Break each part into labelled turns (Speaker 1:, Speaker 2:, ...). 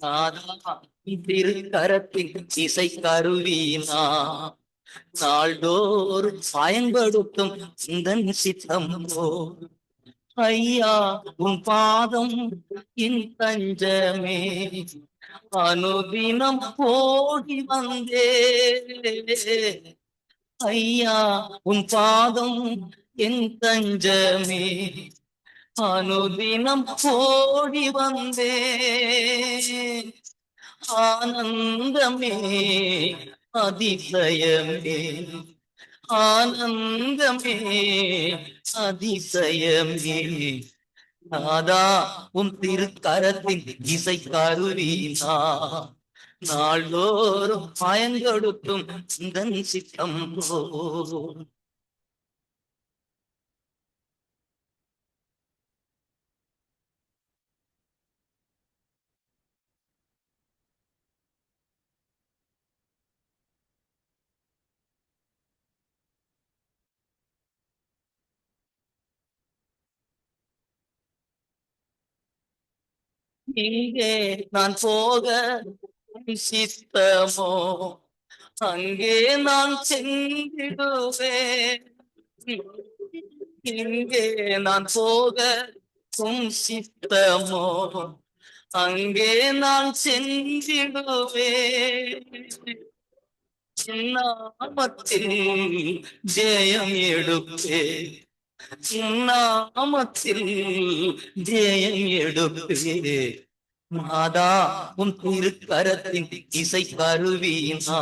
Speaker 1: நாதா திருக்கரத்தின் இசை கருவீனா நாள்தோறும் பயன்படுத்தும் சிந்தன் சித்தம் போ ஐயா உன் பாதம் என் தஞ்சமே அனுதினம் ஓடி வந்தே ஐயா உன் பாதம் என் தஞ்சமே அனுதினம் ஓடி வந்தே ஆனந்தமே அதிசயமே ஆனந்தமே அதிசயமே நாதா உன் திருக்கரத்தின் இசை கருவீனா நாள்தோறும் பயன்படுத்தும் சிந்தன் சித்தம் போ இங்கே நான் போக சித்தமோ அங்கே நான் சென்றிடுவேன் இங்கே நான் போக சித்தமோ அங்கே நான் சென்றிடுவேன் நாமத்தில் ஜெயம் எடுப்பே நாமத்தில் ஜெயம் எடுப்பே மாதா உன் திருக்கரத்தின் இசை கருவீனா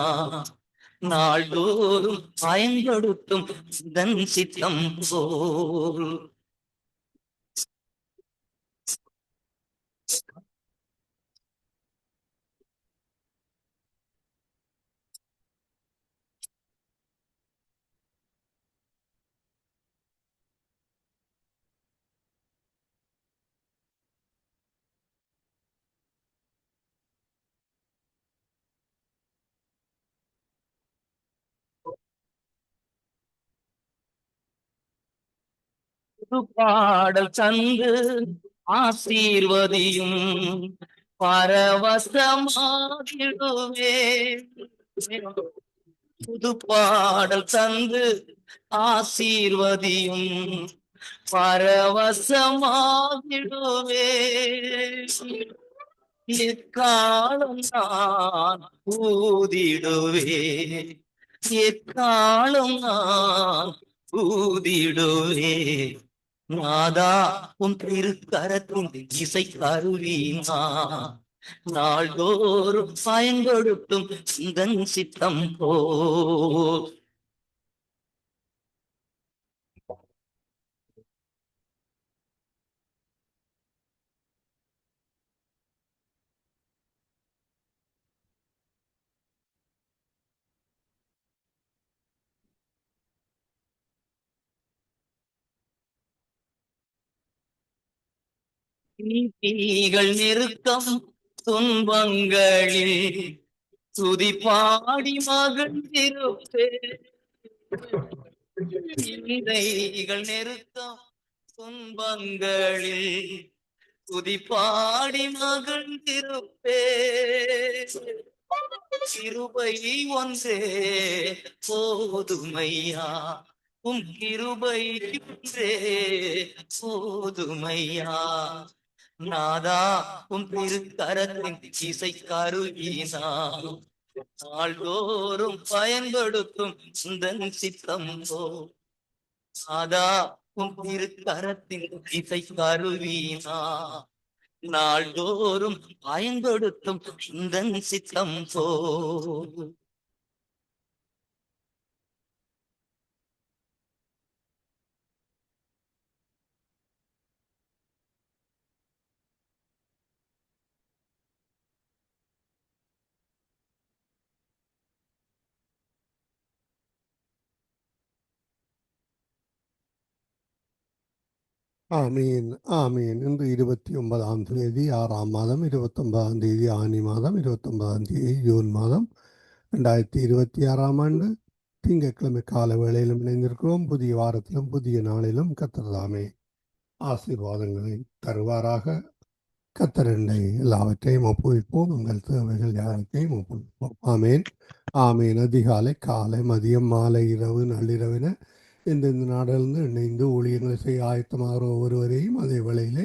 Speaker 1: நாள்தோறும் பயன்படுத்தும் தன் சித்தம் போல் பாடல் சங்கு ஆசீர்வதியும் பரவசமாகிடுவே புது பாடல் தந்து ஆசீர்வதியும் பரவசமாகிடுவே எக்காலம் நான் ஊதிடுவே எக்காலம் நான் ஊதிடுவே நாதா உன் திருக்கரத்தின் இசை கருவீனா நாள்தோறும் பயன்படுத்தும் சிந்தன் சித்தம் போ நீதிகள் நெருக்கம் துன்பங்களில் துதி பாடி மகிழ்ந்திருப்பே நீதிகள் நெருக்கம் துன்பங்களில் துதி பாடி மகிழ்ந்திருப்பே கிருபை ஒன்றே போதுமையா கிருபை ஒன்றே போதுமையா நாதா திருக்கரத்தின் இசை கருவீனா நாள்தோறும் பயன்படுத்தும் சுந்தன் சித்தம் போ நாதா திருக்கரத்தின் இசை கருவீனா நாள்தோறும் பயன்படுத்தும் சுந்தன் சித்தம் போ
Speaker 2: ஆமீன் ஆமீன். இன்று 29ஆம் தேதி 6ஆம் மாதம் 29ஆம் தேதி ஆனி மாதம் 29ஆம் தேதி ஜூன் மாதம் 2026ஆம் ஆண்டு திங்கட்கிழமை கால வேளையிலும் இணைந்திருக்கிறோம். புதிய வாரத்திலும் புதிய நாளிலும் கர்த்தர் தாமே ஆசீர்வாதங்களை தருவாராக. கத்தரண்டை எல்லாவற்றையும் ஒப்புவிப்போம். உங்கள் தேவைகள் யாவற்றையும் ஒப்புவிப்போம். ஆமேன். ஆமேன். அதிகாலை, காலை, மதியம், மாலை, இரவு, நள்ளிரவின இந்தந்த நாடுகளிலிருந்து இணைந்து ஊழியங்களை செய்ய ஆயத்தமாகிற ஒவ்வொருவரையும், அதே வேளையிலே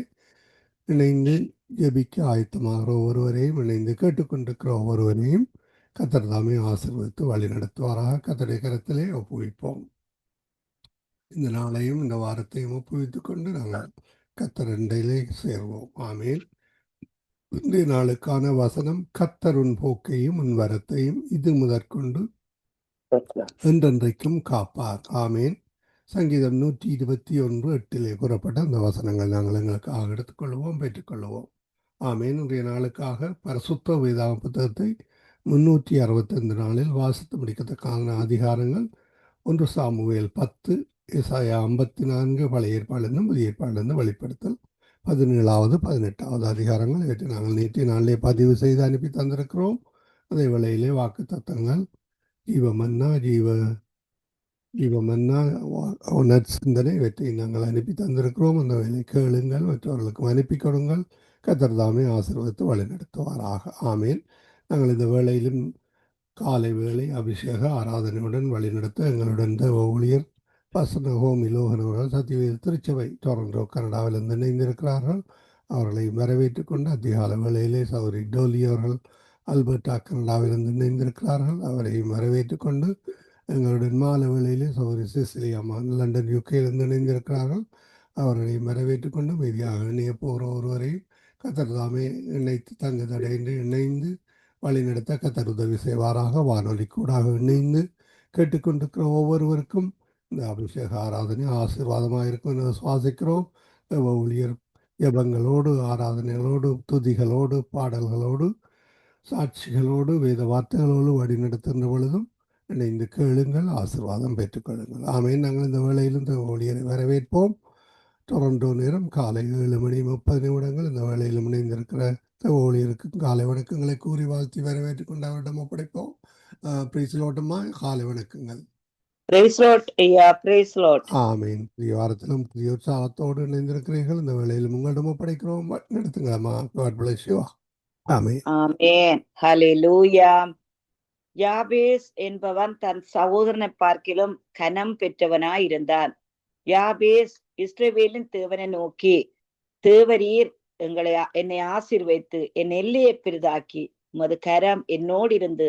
Speaker 2: இணைந்து ஜெபிக்க ஆயத்தமாகிற ஒவ்வொருவரையும், இணைந்து கேட்டுக்கொண்டிருக்கிற ஒவ்வொருவரையும் கத்தர் தாமே ஆசீர்வதித்து வழி நடத்துவாராக. கத்தருடைய கரத்திலே ஒப்புவிப்போம். இந்த நாளையும் இந்த வாரத்தையும் ஒப்புவித்துக் கொண்டு நாங்கள் கத்தரண்டையிலே சேர்வோம். ஆமேன். இன்றைய நாளுக்கான வசனம், கர்த்தர் உன் போக்கையும் உன் வரத்தையும் இது முதற்கொண்டு என்றென்றைக்கும் காப்பார். ஆமேன். சங்கீதம் 121:8 கூறப்பட்ட அந்த வசனங்கள் நாங்கள் எங்களுக்காக எடுத்துக்கொள்வோம், பெற்றுக்கொள்வோம். ஆமேன். இன்றைய நாளுக்காக பரிசுத்த வேதாகம புத்தகத்தை 365 நாளில் வாசித்து முடிக்கத்தக்கான அதிகாரங்கள் 1 சாமுவேல் 10, ஏசாயா 54, பழைய ஏற்பாடிலிருந்து புதிய ஏற்பாடிலிருந்து வெளிப்படுத்தல் 17வது 18வது அதிகாரங்கள். இவற்றை நாங்கள் நேற்றைய நாளிலே பதிவு செய்து அனுப்பி தந்திருக்கிறோம். அதே வேளையிலே வாக்கு தத்தங்கள், ஜீவமன்னா, ஜீவமன்னா, நற்சிந்தனை, இவற்றை நாங்கள் அனுப்பி தந்திருக்கிறோம். அந்த வேலை கேளுங்கள், மற்றவர்களுக்கும் அனுப்பி கொடுங்கள். கர்த்தர் தாமே ஆசீர்வதித்து வழிநடத்துவாராக. ஆமேன். நாங்கள் இந்த வேளையிலும் காலை வேளை அபிஷேக ஆராதனையுடன் வழிநடத்த எங்களுடன் ஊழியர் பசனகோம் இலோகன் அவர்கள் சத்தியவேத திருச்சபை டொரண்டோ கனடாவிலிருந்து இணைந்திருக்கிறார்கள். அவர்களை வரவேற்றுக் கொண்டு அதிகால வேளையிலே சௌரி டோலி அவர்கள் அல்பர்டா கனடாவிலிருந்து இணைந்திருக்கிறார்கள். அவரையும் வரவேற்றுக் கொண்டு எங்களுடன் மாலை வேளையிலே சௌரி சிசிலியா லண்டன் யுகேயிலிருந்து இணைந்திருக்கிறார்கள். அவர்களையும் வரவேற்றுக் கொண்டு மீதியாக இணைய போகிற ஒருவரையும் கர்த்தர் தாமே இணைத்து தங்க தடையின்றி இணைந்து வழிநடத்த கர்த்தர் உதவி செய்வாராக. வானொலி கூடாக இணைந்து கேட்டுக்கொண்டிருக்கிற ஒவ்வொருவருக்கும் இந்த அபிஷேக ஆராதனை ஆசீர்வாதமாக இருக்கும் என்று சுவாசிக்கிறோம். ஊழியர் ஜபங்களோடு, ஆராதனைகளோடு, துதிகளோடு, பாடல்களோடு, சாட்சிகளோடு, வேத வார்த்தைகளோடு வழி நடத்துகின்ற பொழுதும் இணைந்து கேளுங்கள், ஆசீர்வாதம் பெற்றுக்கொள்ளுங்கள். ஆமேன். நாங்கள் இந்த வேளையிலும் இந்த ஊழியரை வரவேற்போம். டொரண்டோ நேரம் காலை 7:30 இந்த வேளையிலும் இணைந்திருக்கிற ஊழியருக்கு காலை வணக்கங்களை கூறி வாழ்த்தி வரவேற்றுக் கொண்டு அவரிடம் ஒப்படைப்போம். பிரைஸ்லோட்டமா, காலை வணக்கங்கள். ஆமீன். புதிய வாரத்திலும் புதிய உற்சாகத்தோடு இணைந்திருக்கிறீர்கள். இந்த வேளையிலும் உங்களிடம் ஒப்படைக்கிறோம். நடத்துங்களா. God bless you. ஆமீன்.
Speaker 3: ஆமென். ஹல்லேலூயா. யாபேஸ் என்பவன் தன் சகோதரனை பார்க்கிலும் கனம் பெற்றவனாயிருந்தான். யாபேஸ் இஸ்ரவேலின் தேவனை நோக்கி, தேவரீர் என்னை ஆசீர்வதித்து என் எல்லையை பெரிதாக்கி உமது கரம் என்னோடு இருந்து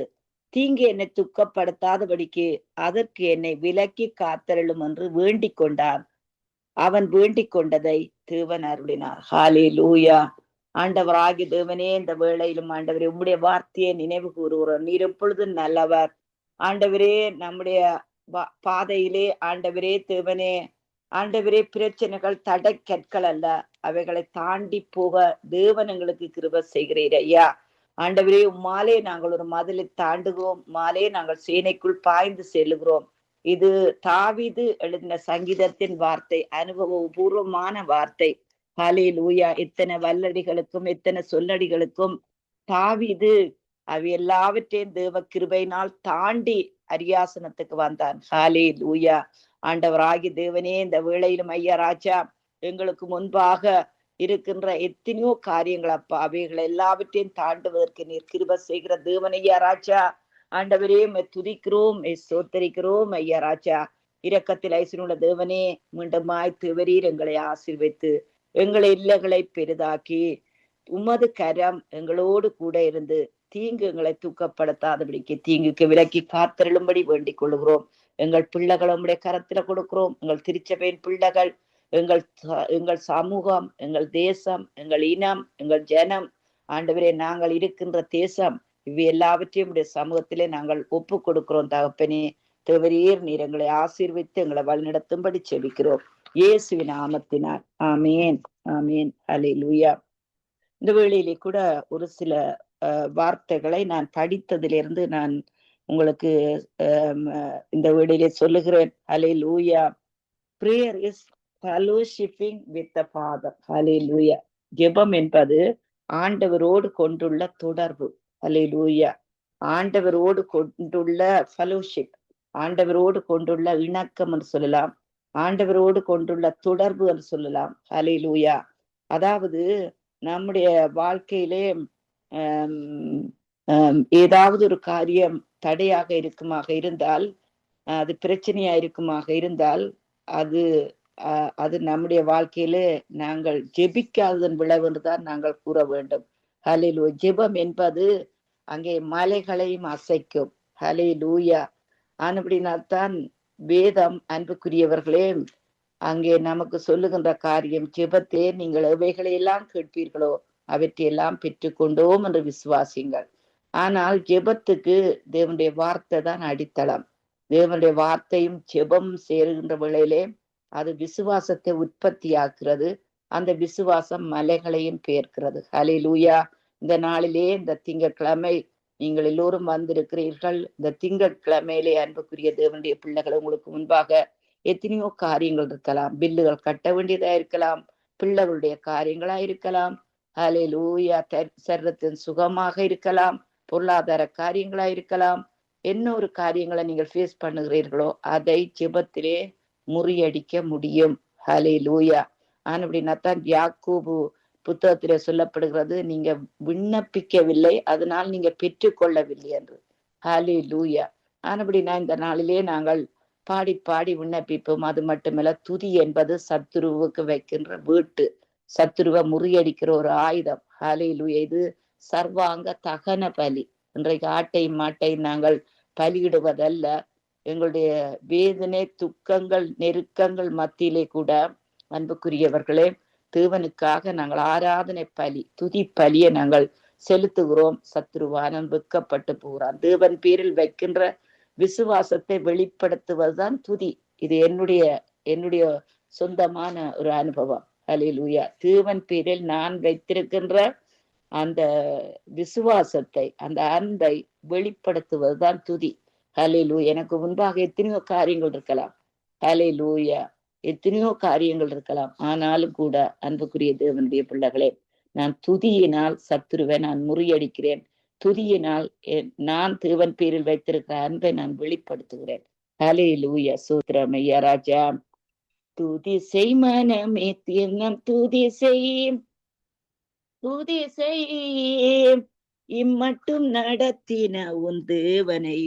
Speaker 3: தீங்கு என்னை துக்கப்படுத்தாதபடிக்கு அதற்கு என்னை விலக்கி காத்தருளும் என்று வேண்டிக் கொண்டான். அவன் வேண்டிக் கொண்டதை தேவன் அருளினார். ஹல்லேலூயா. ஆண்டவராகி தேவனே, இந்த வேளையிலும் ஆண்டவரே உம்முடைய வார்த்தையை நினைவு கூறுகிறோம். நீர் எப்பொழுதும் நல்லவர் ஆண்டவரே. நம்முடைய பாதையிலே ஆண்டவரே தேவனே, ஆண்டவரே பிரச்சனைகள் தடை கற்கள் அல்ல, அவைகளை தாண்டி போக தேவன் எங்களுக்கு கிருபை செய்கிறீர் ஐயா. ஆண்டவரே உம்மாலே நாங்கள் ஒரு மதிலை தாண்டுகிறோம், மாலே நாங்கள் சேனைக்குள் பாய்ந்து செல்லுகிறோம். இது தாவீது எழுதின சங்கீதத்தின் வார்த்தை, அனுபவபூர்வமான வார்த்தை. ஹல்லேலூயா. எத்தனை வல்லடிகளுக்கும் எத்தனை சொல்லடிகளுக்கும் தாவீது அவை எல்லாவற்றையும் தேவ கிருபையினால் தாண்டி அரியாசனத்துக்கு வந்தான். ஹல்லேலூயா. ஆண்டவராகி தேவனே, இந்த வேளையிலும் ஐயா ராஜா எங்களுக்கு முன்பாக இருக்கின்ற எத்தனையோ காரியங்கள் அப்பா, அவைகள் எல்லாவற்றையும் தாண்டுவதற்கு நீர் கிருபை செய்கிற தேவன் ஐயா ராஜா. ஆண்டவரே துதிக்கிறோம், சோத்தரிக்கிறோம் ஐயா ராஜா. இரக்கத்தில் ஐஸ்வர்யமுள்ள தேவனே, மீண்டுமாய் தேவரீர் எங்களை ஆசீர்வதித்து எங்களை இல்லங்களை பெரிதாக்கி உமது கரம் எங்களோடு கூட இருந்து தீங்கு எங்களை தூக்கப்படுத்தாதபடிக்கு தீங்குக்கு விலக்கி காத்தருளும்படி வேண்டிக் கொள்கிறோம். எங்கள் பிள்ளைகள் உம்முடைய கரத்துல கொடுக்கிறோம். எங்கள் திருச்சபையின் பிள்ளைகள், எங்கள் சமூகம், எங்கள் தேசம், எங்கள் இனம், எங்கள் ஜனம், ஆண்டவரே நாங்கள் இருக்கின்ற தேசம், இவை எல்லாவற்றையும் உடைய சமூகத்திலே நாங்கள் ஒப்பு கொடுக்கிறோம். தகப்பனே தேவரீர் நீர் எங்களை ஆசீர்வித்து எங்களை வழிநடத்தும்படி செபிக்கிறோம் இயேசுவின் நாமத்தினால். ஆமேன். ஆமேன். ஹல்லேலூயா. இந்த வேளையிலே கூட ஒரு சில வார்த்தைகளை நான் படித்ததிலிருந்து நான் உங்களுக்கு இந்த வேளையிலே சொல்லுகிறேன். ஹல்லேலூயா. Prayer is fellowshipping with the Father. ஹல்லேலூயா. ஜெபம் என்பது ஆண்டவரோடு கொண்டுள்ள தொடர்பு. ஹல்லேலூயா. ஆண்டவரோடு கொண்டுள்ள ஃபெலோஷிப், ஆண்டவரோடு கொண்டுள்ள இணக்கம் என்று சொல்லலாம், ஆண்டவரோடு கொண்டுள்ள தொடர்பு என்று சொல்லலாம். ஹல்லேலூயா. அதாவது நம்முடைய வாழ்க்கையிலே ஏதாவது ஒரு காரியம் தடையாக இருக்குமாக இருந்தால், அது பிரச்சனையா இருக்குமாக இருந்தால், அது அது நம்முடைய வாழ்க்கையிலே நாங்கள் ஜெபிக்காததன் விளைவு என்றுதான் நாங்கள் கூற வேண்டும். ஹல்லேலூயா. ஜெபம் என்பது அங்கே மலைகளையும் அசைக்கும். ஹல்லேலூயா. ஆனபடினால்தான் வேதம் அன்புக்குரியவர்களே அங்கே நமக்கு சொல்லுகின்ற காரியம், ஜெபத்தே நீங்கள் எவைகளை எல்லாம் கேட்பீர்களோ அவற்றையெல்லாம் பெற்றுக்கொண்டோம் என்று விசுவாசிங்கள். ஆனால் ஜெபத்துக்கு தேவனுடைய வார்த்தை தான் அடித்தளம். தேவனுடைய வார்த்தையும் ஜெபம் சேருகின்ற வேளையிலே அது விசுவாசத்தை உற்பத்தியாக்குறது. அந்த விசுவாசம் மலைகளையும் பெயர்க்கிறது. ஹல்லேலூயா. இந்த நாளிலே, இந்த திங்கட்கிழமை நீங்கள் எல்லோரும் வந்திருக்கிறீர்கள். இந்த திங்கட்கிழமையிலே அன்புக்குரிய தேவனுடைய பிள்ளைகள், உங்களுக்கு முன்பாக எத்தனையோ காரியங்கள் இருக்கலாம். பில்லுகள் கட்ட வேண்டியதா இருக்கலாம், பிள்ளைகளுடைய காரியங்களா இருக்கலாம், ஹல்லேலூயா, சரீரத்தின் சுகமாக இருக்கலாம், பொருளாதார காரியங்களா இருக்கலாம். என்ன ஒரு காரியங்களை நீங்கள் ஃபேஸ் பண்ணுகிறீர்களோ அதை ஜெபத்திலே முறியடிக்க முடியும். ஹல்லேலூயா. அப்படின்னாத்தான் யாக்கோபு புத்தகத்திலே சொல்லப்படுகிறது, நீங்க விண்ணப்பிக்கவில்லை, அதனால் நீங்க பெற்றுக்கொள்ளவில்லை என்று. ஹல்லேலூயா. அப்படின்னா இந்த நாளிலே நாங்கள் பாடி பாடி விண்ணப்பிப்போம். அது மட்டுமல்ல, துதி என்பது சத்துருவுக்கு வைக்கின்ற வீட்டு, சத்துருவை முறியடிக்கிற ஒரு ஆயுதம். ஹல்லேலூயா. இது சர்வாங்க தகன பலி. இன்றைக்கு ஆட்டையும் மாட்டையும் நாங்கள் பலியிடுவதல்ல. எங்களுடைய வேதனை, துக்கங்கள், நெருக்கங்கள் மத்தியிலே கூட அன்புக்குரியவர்களே, தேவனுக்காக நாங்கள் ஆராதனை பலி, துதி பலியை நாங்கள் செலுத்துகிறோம். சத்துருவானன் வெட்கப்பட்டு போகிறான். தேவன் பேரில் வைக்கின்ற விசுவாசத்தை வெளிப்படுத்துவதுதான் துதி. இது என்னுடைய சொந்தமான ஒரு அனுபவம். ஹல்லேலூயா. தேவன் பேரில் நான் வைத்திருக்கின்ற அந்த விசுவாசத்தை, அந்த அன்பை வெளிப்படுத்துவதுதான் துதி. ஹல்லேலூயா. எனக்கு முன்பாக எத்தனையோ காரியங்கள் இருக்கலாம். ஹல்லேலூயா. எத்தனையோ காரியங்கள் இருக்கலாம். ஆனாலும் கூட அன்புக்குரிய தேவனுடைய பிள்ளைகளே, நான் துதியினால் சத்துருவை நான் முறியடிக்கிறேன். துதியினால் நான் தேவன் பேரில் வைத்திருக்கிற அன்பை நான் வெளிப்படுத்துகிறேன். ஹல்லேலூயா. சூத்திரம் ஐயா ராஜா. துதி செய் மனமே, தினம் துதி செய், துதி செய், இம்மட்டும் நடத்தின உன் தேவனை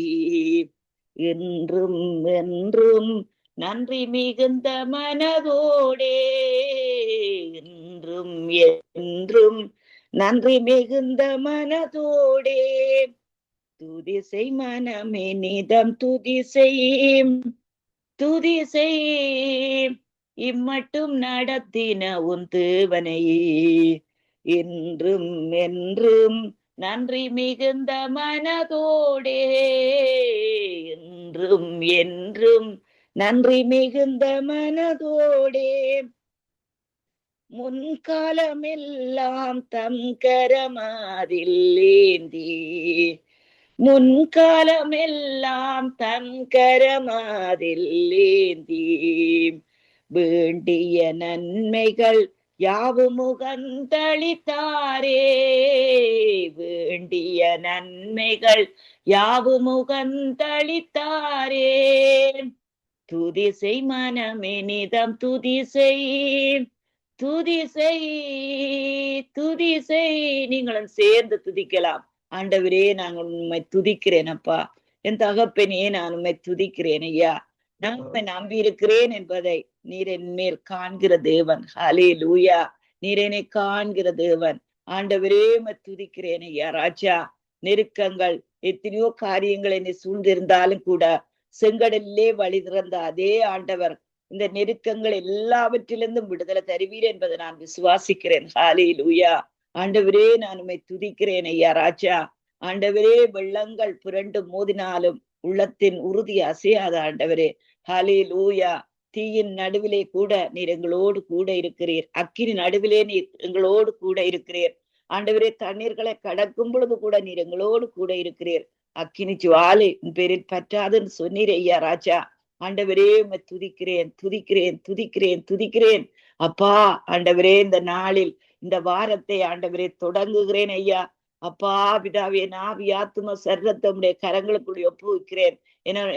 Speaker 3: என்றும் என்றும் நன்றி மிகுந்த மனதோடே, என்றும் என்றும் நன்றி மிகுந்த மனதோடே, துதி செய் மனமே, நிதம் துதி செய், துதி செய், இம்மட்டும் நடத்தின உன் தேவனை என்றும் என்றும் நன்றி மிகுந்த மனதோடே, என்றும் என்றும் நன்றி மிகுந்த மனதோடே, முன்காலமெல்லாம் தம் கரமாதில் ஏந்தி, முன்காலமெல்லாம் தம் கரமாதில் ஏந்தி, வேண்டிய நன்மைகள் யாவும் முகந்தளித்தாரே, வேண்டிய நன்மைகள் யாவும் முகந்தளித்தாரே, துதி செய் மனமே, நிதம் துதி செய், துதி செய், துதி செய். நீங்களும் சேர்ந்து துதிக்கலாம். ஆண்டவரே, நாங்கள் உண்மை துதிக்கிறேன் அப்பா. என் தகப்பனே, நான் உண்மை துதிக்கிறேன் ஐயா. நான் உண்மை நம்பி இருக்கிறேன் என்பதை நீர் என் மேல் காண்கிற தேவன். ஹல்லேலூயா. நீர் என்னை காண்கிற தேவன். ஆண்டவரே, துதிக்கிறேன் ஐயா ராஜா. நெருக்கங்கள், எத்தனையோ காரியங்கள் என்னை சூழ்ந்திருந்தாலும் கூட செங்கடலிலே வழி திறந்த அதே ஆண்டவர் இந்த நெருக்கங்கள் எல்லாவற்றிலிருந்தும் விடுதலை தருவீர் என்பதை நான் விசுவாசிக்கிறேன். ஹல்லேலூயா. ஆண்டவரே, நான் உம்மை துதிக்கிறேன் ஐயா ராஜா. ஆண்டவரே, வெள்ளங்கள் புரண்டு மோதினாலும் உள்ளத்தின் உறுதி அசையாத ஆண்டவரே. ஹல்லேலூயா. தீயின் நடுவிலே கூட நீர் எங்களோடு கூட இருக்கிறீர். அக்கினி நடுவிலே நீர் எங்களோடு கூட இருக்கிறீர். ஆண்டவரே, தண்ணீர்களை கடக்கும் பொழுது கூட நீர் எங்களோடு கூட இருக்கிறீர். அக்கினி ஜுவாலை உன் பேரில் பற்றாதுன்னு சொன்னீர் ஐயா ராஜா. ஆண்டவரே, துதிக்கிறேன், துதிக்கிறேன், துதிக்கிறேன், துதிக்கிறேன் அப்பா. ஆண்டவரே, இந்த நாளில் இந்த வாரத்தை ஆண்டவரே தொடங்குகிறேன் ஐயா. அப்பா பிதாவே, நாவி ஆத்தும சரீரத்தை உடைய கரங்களுக்குள்ளே ஒப்புவிக்கிறேன்.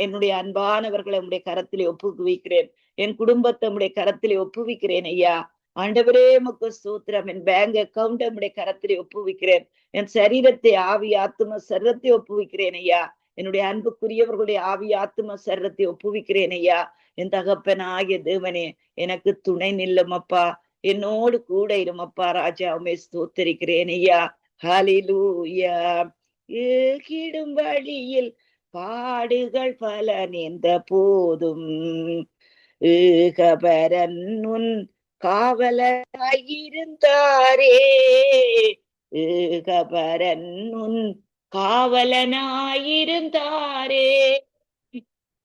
Speaker 3: என்னுடைய அன்பானவர்களை உடைய கரத்திலே ஒப்புவிக்கிறேன். என் குடும்பத்தை உடைய கரத்திலே ஒப்புவிக்கிறேன் ஐயா. ஆண்டவரே உமக்கு ஸ்தோத்திரம். என் பேங்க் அக்கவுண்ட் நம்முடைய கரத்திலே ஒப்புவிக்கிறேன். என் சரீரத்தை ஆவி ஆத்தும சரீரத்தை ஒப்புவிக்கிறேன் ஐயா. என்னுடைய அன்புக்குரியவர்களுடைய ஆவி ஆத்தும சரீரத்தை ஒப்புவிக்கிறேன் ஐயா. என் தகப்பனாகிய தேவனே, எனக்கு துணை நில்லும் அப்பா, என்னோடு கூட இருமப்பா ராஜா. உம்மை ஸ்தோத்தரிக்கிறேன் ஐயா. ஹல்லேலூயா. ஏகிடும் வழியில் பாடுகள் பல நேர்ந்த போதும் ஏகபரன் உன் காவலனாயிருந்தாரே. ஏகபரன் உன் காவலனாயிருந்தாரே.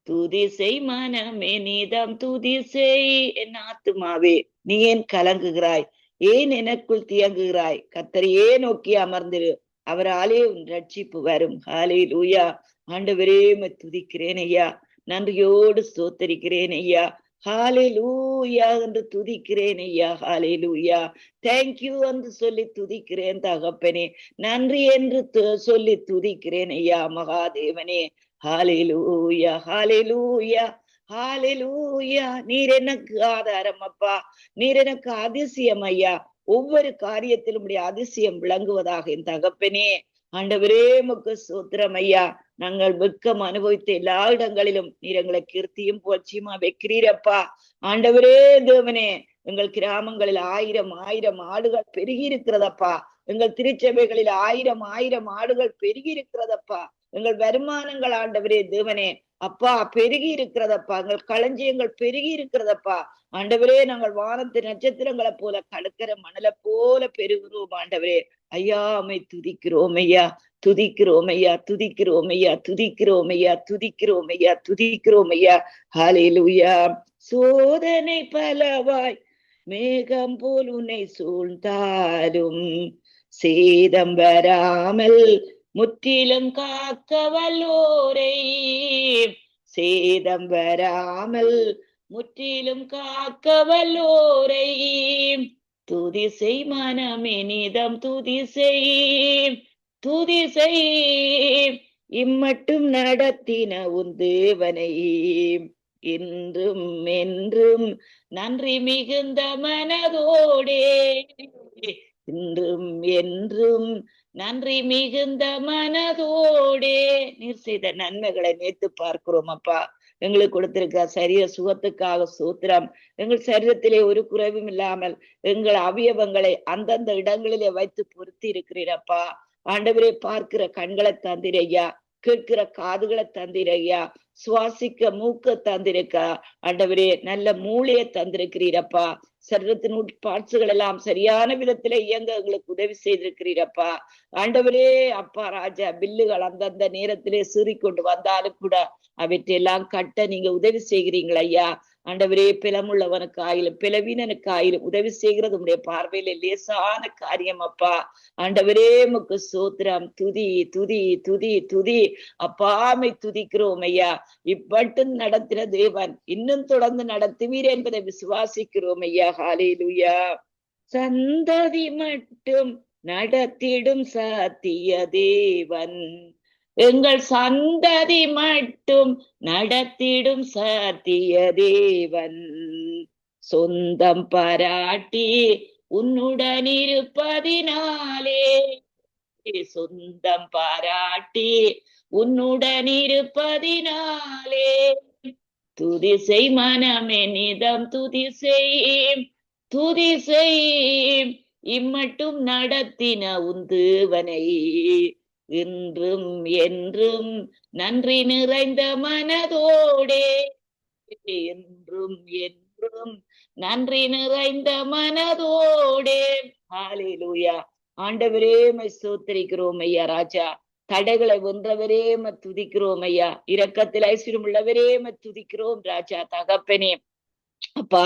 Speaker 3: துதிசை மனமே நீதம் துதிசை. என் ஆத்துமாவே நீ ஏன் கலங்குகிறாய்? ஏன் எனக்குள் தியங்குகிறாய்? கர்த்தரையே நோக்கி அமர்ந்திரு, அவராலே உன் ரட்சிப்பு வரும். ஹல்லேலூயா. ஆண்டவரே உம்மை துதிக்கிறேன் ஐயா. நன்றியோடு ஸ்தோத்தரிக்கிறேன் ஐயா. ஹல்லேலூயா என்று துதிக்கிறேன் ஐயா. ஹல்லேலூயா. தேங்க்யூ என்று சொல்லி துதிக்கிறேன் தகப்பனே. நன்றி என்று சொல்லி துதிக்கிறேன் ஐயா மகாதேவனே. ஹல்லேலூயா, ஹல்லேலூயா, ஹல்லேலூயா. நீர் எனக்கு ஆதாரம் அப்பா, நீர் எனக்கு அதிசயம் ஐயா. ஒவ்வொரு காரியத்திலும் உடைய அதிசயம் விளங்குவதாக என் தகப்பனே. ஆண்டவரே உமக்கு ஸ்தோத்திரம் ஐயா. நாங்கள் வெட்கம் அனுபவித்த எல்லா இடங்களிலும் நீர் எங்களை கீர்த்தியும் போட்சியுமா வைக்கிறீரப்பா. ஆண்டவரே தேவனே, எங்கள் கிராமங்களில் ஆயிரம் ஆயிரம் ஆடுகள் பெருகி இருக்கிறதப்பா. எங்கள் திருச்சபைகளில் ஆயிரம் ஆயிரம் ஆடுகள் பெருகி இருக்கிறதப்பா. எங்கள் வருமானங்கள் ஆண்டவரே தேவனே அப்பா பெருகி இருக்கிறதப்பா. எங்கள் களஞ்சியங்கள் பெருகி இருக்கிறதப்பா. ஆண்டவரே, நாங்கள் வானத்து நட்சத்திரங்களை போல கலக்கிற மணலை போல பெருகிறோம் ஆண்டவரே. ஐயா உம்மை துதிக்கிறோம் ஐயா, துதிக்கிறோம் ஐயா, துதிக்கிறோம் ஐயா, துதிக்கிறோம் ஐயா, துதிக்கிறோம் ஐயா, துதிக்கிறோம் ஐயா. ஹல்லேலூயா. சோதனை பலவாய் மேகம் போல் உன்னை சூழ்ந்தாலும் சேதம் வராமல் முற்றிலும் காக்க வல்லோரை. சேதம் வராமல் முற்றிலும் காக்க வல்லோரை. துதிசை மனமே நீதம் துதிசை. துதிசை இம்மட்டும் நடத்தின உன் தேவனை. இன்றும் என்றும் நன்றி மிகுந்த மனதோடே. இன்றும் என்றும் நன்றி மிகுந்த மனதோடே. நீர் செய்த நன்மைகளை நேத்து பார்க்கிறோம் அப்பா. எங்களுக்கு கொடுத்திருக்க சரீர சுகத்துக்காக சூத்திரம். எங்கள் சரீரத்திலே ஒரு குறைவும் இல்லாமல் எங்கள் அவயவங்களை அந்தந்த இடங்களிலே வைத்து பொருத்தி இருக்கிறீரப்பா. ஆண்டவரே, பார்க்கிற கண்களை தந்திரையா, கேட்கிற காதுகளை தந்திரையா, சுவாசிக்க மூக்க தந்திருக்கா. ஆண்டவரே, நல்ல மூளையை தந்திருக்கிறீரப்பா. சரீரத்தின் உட்பாட்சுகள் எல்லாம் சரியான விதத்துல இயங்க எங்களுக்கு உதவி செய்திருக்கிறீரப்பா. ஆண்டவரே அப்பா ராஜா, பில்லுகள் அந்தந்த நேரத்திலே சீறிக்கொண்டு வந்தாலும் கூட அவற்றையெல்லாம் கட்ட நீங்க உதவி செய்கிறீங்களா ஐயா. ஆண்டவரே, பிளமுள்ளவனுக்கு ஆயிலும் பிளவீனனுக்கு ஆயிலும் உதவி செய்கிறது உடைய பார்வையில லேசான காரியம் அப்பா. ஆண்டவரே உமக்கு சோத்திரம். துதி துதி துதி துதி அப்பாமை துதிக்கிறோம் ஐயா. இப்பட்டும் நடத்தின தேவன் இன்னும் தொடர்ந்து நடத்துவீர் என்பதை விசுவாசிக்கிறோம் ஐயா. ஹல்லேலூயா. சந்ததி மட்டும் நடத்திடும் சத்திய தேவன். எங்கள் சந்ததி மட்டும் நடத்திடும் சத்திய தேவன். சொந்தம் பாராட்டி உன்னுடன் இருப்பதினாலே. சொந்தம் பாராட்டி உன்னுடன் இருப்பதினாலே. துதிசை மனமே நிதம் துதிசை. துதிசை இம்மட்டும் நடத்தின உன் தேவனை. இன்றும் என்றும் நன்றி நிறைந்த மனதோடே. என்றும் என்றும் நன்றி நிறைந்த மனதோடே. ஹல்லேலூயா. ஆண்டவரே உம்மை ஸ்தோத்திரிக்கிறோம் ஐயா ராஜா. தடைகளை வென்றவரே உம்மை துதிக்கிறோம் ஐயா. இரக்கத்தில் ஐஸ்வர்யம் உள்ளவரே உம்மை துதிக்கிறோம் ராஜா. தகப்பனே அப்பா,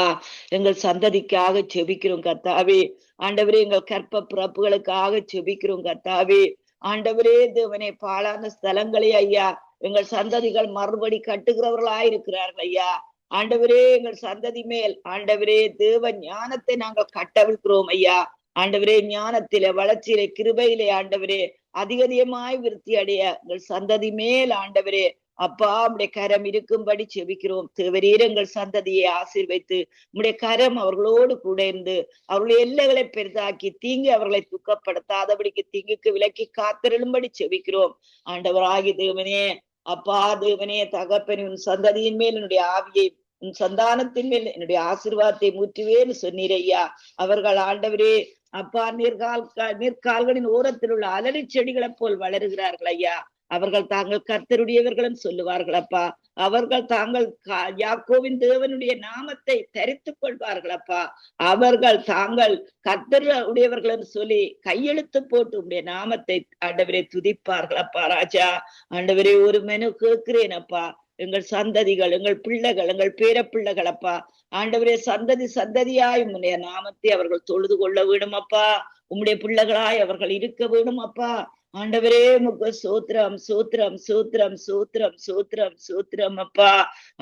Speaker 3: எங்கள் சந்ததிக்காக செபிக்கிறோம் கர்த்தாவே. ஆண்டவரே, எங்கள் கற்ப பிறப்புகளுக்காக செபிக்கிறோம் கர்த்தாவே. ஆண்டவரே தேவனே, பாழான ஸ்தலங்களே ஐயா எங்கள் சந்ததிகள் மறுபடி கட்டுகிறவர்களாயிருக்கிறார்கள் ஐயா. ஆண்டவரே, எங்கள் சந்ததி மேல் ஆண்டவரே தேவ ஞானத்தை நாங்கள் கட்டவிழ்கிறோம் ஐயா. ஆண்டவரே, ஞானத்திலே வளர்ச்சியிலே கிருபையிலே ஆண்டவரே அதிகமாய் விருத்தி அடைய எங்கள் சந்ததி மேல் ஆண்டவரே அப்பா உம்முடைய கரம் இருக்கும்படி செபிக்கிறோம். தேவரீர் எங்கள் சந்ததியை ஆசீர்வைத்து உம்முடைய கரம் அவர்களோடு கூட இருந்து அவர்களுடைய எல்லைகளை பெரிதாக்கி தீங்கு அவர்களை துக்கப்படுத்தாதபடிக்கு தீங்குக்கு விலக்கி காத்திருளும்படி செபிக்கிறோம். ஆண்டவராகி தேவனே, அப்பா தேவனே, தகப்பனே, உன் சந்ததியின் மேல் என்னுடைய ஆவியை, உன் சந்தானத்தின் மேல் என்னுடைய ஆசீர்வாதத்தை ஊற்றுவேன்னு சொன்னீர் ஐயா. அவர்கள் ஆண்டவரே அப்பா நீர்கால்களின் ஓரத்தில் உள்ள அலறி செடிகளைப் போல் வளருகிறார்கள் ஐயா. அவர்கள் தாங்கள் கர்த்தருடையவர்களும் சொல்லுவார்கள் அப்பா. அவர்கள் தாங்கள் யாக்கோவின் தேவனுடைய நாமத்தை தரித்துக் கொள்வார்கள் அப்பா. அவர்கள் தாங்கள் கர்த்தருடையவர்களும் சொல்லி கையெழுத்து போட்டு உடைய நாமத்தை ஆண்டவரே துதிப்பார்கள் அப்பா. ராஜா ஆண்டவரே, ஒரு மெனு கேட்கிறேன் அப்பா. எங்கள் சந்ததிகள், எங்கள் பிள்ளைகள், எங்கள் பேர பிள்ளைகள் அப்பா ஆண்டவரே, சந்ததி சந்ததியாய் உம்முடைய நாமத்தை அவர்கள் தொழுது கொள்ள வேணும் அப்பா. உம்முடைய பிள்ளைகளாய் அவர்கள் இருக்க வேணும் அப்பா. ஆண்டவரே உமக்கு சோத்திரம் சோத்திரம் சோத்திரம் சோத்திரம் சோத்திரம் சோத்திரம் அப்பா.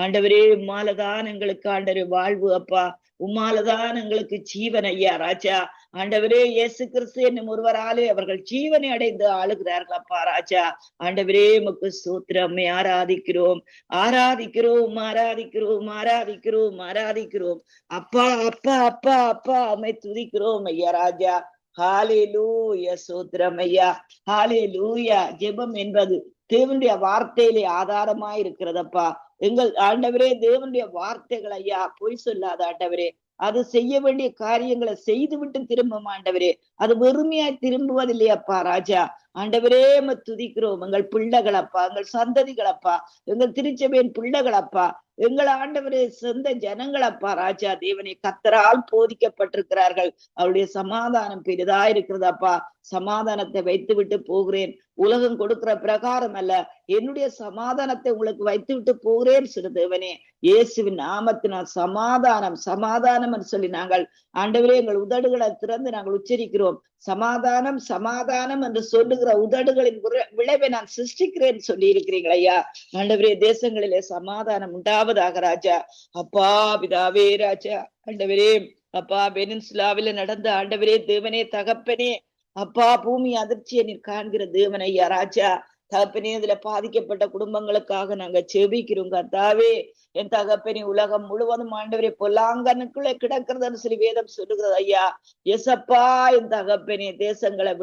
Speaker 3: ஆண்டவரே உம்மாலதான் எங்களுக்கு ஆண்டவரே வாழ்வு அப்பா. உம்மாலதான் எங்களுக்கு ஜீவன் ஐயா. ராஜா ஆண்டவரே, இயேசு கிறிஸ்து என்னும் ஒருவராலே அவர்கள் ஜீவனை அடைந்து ஆளுகிறார்கள் அப்பா. ராஜா ஆண்டவரே உமக்கு சோத்திரம். ஆராதிக்கிறோம் ஆராதிக்கிறோம் ஆராதிக்கிறோம் ஆராதிக்கிறோம் ஆராதிக்கிறோம் அப்பா அப்பா அப்பா அப்பா அம்மை துதிக்கிறோம் ஐயா. ராஜா ஹalleluya, சோத்திரம் ஐயா. ஹalleluya. ஜெபம் என்பது தேவனுடைய வார்த்தையிலே ஆதாரமாய் இருக்கிறதப்பா. எங்கள் ஆண்டவரே, தேவனுடைய வார்த்தைகள் ஐயா பொய் சொல்லாத ஆண்டவரே. அது செய்ய வேண்டிய காரியங்களை செய்து விட்டு திரும்பும் ஆண்டவரே. அது வெறுமையாய் திரும்புவதில்லையப்பா. ராஜா ஆண்டவரே துதிக்கிறோம். எங்கள் பிள்ளைகளப்பா, எங்கள் சந்ததிகளப்பா, எங்கள் திருச்சபையின் பிள்ளைகளப்பா, எங்கள் ஆண்டவரே சொந்த ஜனங்களப்பா. ராஜா தேவனை கர்த்தரால் போதிக்கப்பட்டிருக்கிறார்கள். அவருடைய சமாதானம் பெரிதா இருக்கிறதப்பா. சமாதானத்தை வைத்து விட்டு போகிறேன், உலகம் கொடுக்கிற பிரகாரம் அல்ல, என்னுடைய சமாதானத்தை உங்களுக்கு வைத்து விட்டு போகிறேன் சிறு தேவனே. இயேசுவின் நாமத்தினால் சமாதானம் சமாதானம் என்று சொல்லி நாங்கள் ஆண்டவரே எங்கள் உதடுகளை திறந்து நாங்கள் உச்சரிக்கிறோம். சமாதானம் சமாதானம் என்று சொல்லுகிற உதடுகளின் விளைவை நான் சிருஷ்டிக்கிறேன் சொல்லி இருக்கிறீர்கள் ஐயா. ஆண்டவரே, தேசங்களிலே சமாதானம் உண்டாவதாக ராஜா. அப்பா பிதாவே ராஜா ஆண்டவரே, அப்பா பெனின்சுலாவில நடந்த ஆண்டவரே தேவனே தகப்பனே, அப்பா பூமி அதிர்ச்சியை நீர் காண்கிற தேவன் ஐயா. ராஜா தகப்பனே, இதுல பாதிக்கப்பட்ட குடும்பங்களுக்காக நாங்க செபிக்கிறோம் கர்த்தாவே. என் தகப்பனே, உலகம் முழுவதும் ஆண்டவரே பொல்லாங்கனுக்குள்ளே கிடக்கிறதுன்னு சொல்லி வேதம் சொல்லுகிறது ஐயா. எசப்பா என் தகப்பனே, தேசங்களை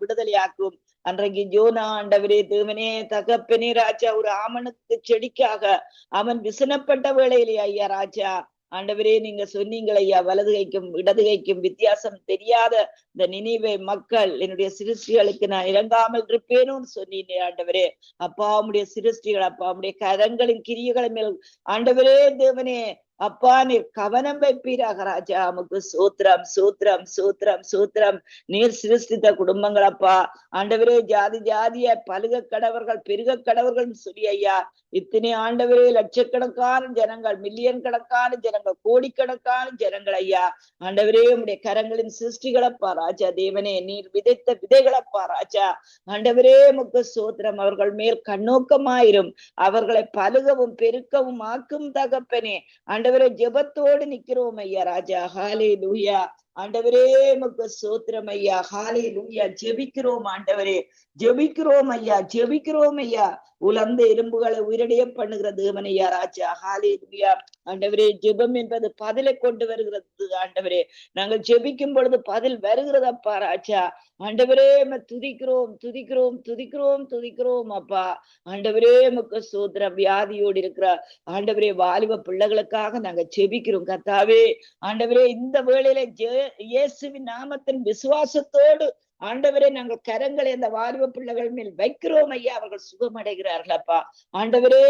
Speaker 3: விடுதலையாக்கும். அன்றைக்கு ஜோனா ஆண்டவரே தேவனே தகப்பனே ராஜா, ஒரு ஆமனுக்கு செடிக்காக அவன் விசனப்பட்ட வேளையிலே ஐயா ராஜா ஆண்டவரே நீங்க சொன்னீங்கள் ஐயா, வலது கைக்கும் இடது கைக்கும் வித்தியாசம் தெரியாத இந்த நினைவை மக்கள் என்னுடைய சிருஷ்டிகளுக்கு நான் இறங்காமல் இருப்பேனும் சொன்னீங்க ஆண்டவரே. அப்பா உம்முடைய சிருஷ்டிகள் அப்பா உம்முடைய கரங்களின் கிரியைகள் மேல் ஆண்டவரே தேவனே அப்பா நீர் கவனம் வைப்பீராக ராஜா. நமக்கு சூத்திரம் சூத்திரம் சூத்திரம் சூத்திரம். நீர் சிருஷ்டித்த குடும்பங்கள் அப்பா ஆண்டவரே ஜாதி ஜாதிய பழுக கடவர்கள் பெருக கடவர்கள் சொல்லி ஐயா இத்தனை ஆண்டவரே லட்சக்கணக்கான ஜனங்கள், மில்லியன் கணக்கான ஜனங்கள், கோடிக்கணக்கான ஜனங்கள் ஐயா ஆண்டவரே உம்முடைய கரங்களின் சிருஷ்டிகளப்பா ராஜா தேவனே. நீர் விதைத்த விதைகளப்பா ராஜா ஆண்டவரே முக்கு சூத்திரம். அவர்கள் மேல் கண்ணோக்கமாயிரும், அவர்களை பழுகவும் பெருக்கவும் ஆக்கும் தகப்பனே. ஆண்டவரே ஜெபத்தோடு நிக்கிறோம் ஐயா ராஜா. ஹalleluya. ஆண்டவரே உமக்கு ஸ்தோத்திரம் ஐயா. ஹalleluya. ஜெபிக்கிறோம் ஆண்டவரே, ஜெபிக்கிறோம் ஐயா, ஜெபிக்கிறோம் ஐயா. உலர்ந்த எலும்புகளை உயிரடைய பண்ணுகிற தேவன் ஐயா ராஜா. ஹalleluya. ஆண்டவரே ஜெபம் என்பது பதிலை கொண்டு வருகிறது ஆண்டவரே. நாங்கள் ஜெபிக்கும் பொழுது பதில் வருகிறதப்பா ராஜா. ஆண்டவரே துதிக்கிறோம் துதிக்கிறோம் துதிக்கிறோம் துதிக்கிறோம் அப்பா. ஆண்டவரே உமக்கு ஸ்தோத்திரம். வியாதியோடு இருக்கிற ஆண்டவரே வாலிப பிள்ளைகளுக்காக நாங்க ஜெபிக்கிறோம் கர்த்தாவே. ஆண்டவரே இந்த வேளையில இயேசுவின் நாமத்தின் விசுவாசத்தோடு ஆண்டவரே நாங்கள் கரங்களை அந்த வாலிப பிள்ளைகள் மேல் வைக்கிறோம் ஐயா. அவர்கள் சுகமடைகிறார்கள் அப்பா. ஆண்டவரே